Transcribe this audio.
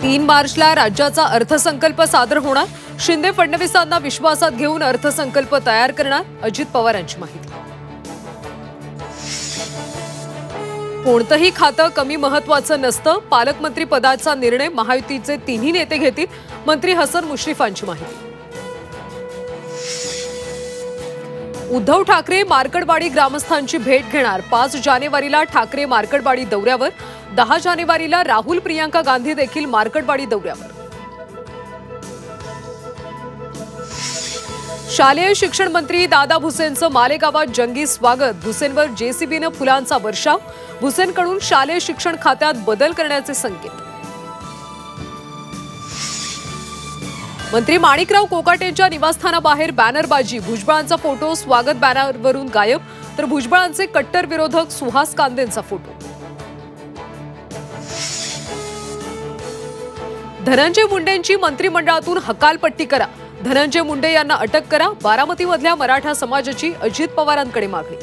3 मार्चला राज्याचा अर्थसंकल्प सादर होणार। शिंदे फडणवीसांना विश्वासात घेऊन अर्थसंकल्प तयार करणार, अजित पवारांची माहिती। कोणतंही खातं कमी महत्त्वाचं नसतं, पालकमंत्री पदाचा निर्णय महायुतीचे तिन्ही नेते घेतील, मंत्री हसन मुश्रीफांची माहिती। उद्धव ठाकरे मार्कडवाडी ग्रामस्थांची भेट घेणार। 5 जानेवारीला ठाकरे मार्कडवाडी दौऱ्यावर, 10 जानेवारीला राहुल प्रियांका गांधी देखील मार्कडवाडी दौऱ्यावर। शालेय शिक्षण मंत्री दादा भुसेंचं मालेगावात जंगी स्वागत। भुसेंवर जेसीबीनं फुलांचा वर्षाव। भुसेंकडून शालेय शिक्षण खात्यात बदल करण्याचे संकेत। मंत्री माणिकराव कोकाटेंच्या निवासस्थानाबाहेर बॅनरबाजी। भुजबळांचा फोटो स्वागत बॅनरवरून गायब, तर भुजबळांचे कट्टर विरोधक सुहास कांदेंचा फोटो। धनंजय मुंडेंची मंत्रिमंडळातून हकालपट्टी करा। धनंजय मुंडे यांना अटक करा। बारामतीमधल्या मराठा समाजाची अजित पवारांकडे मागणी।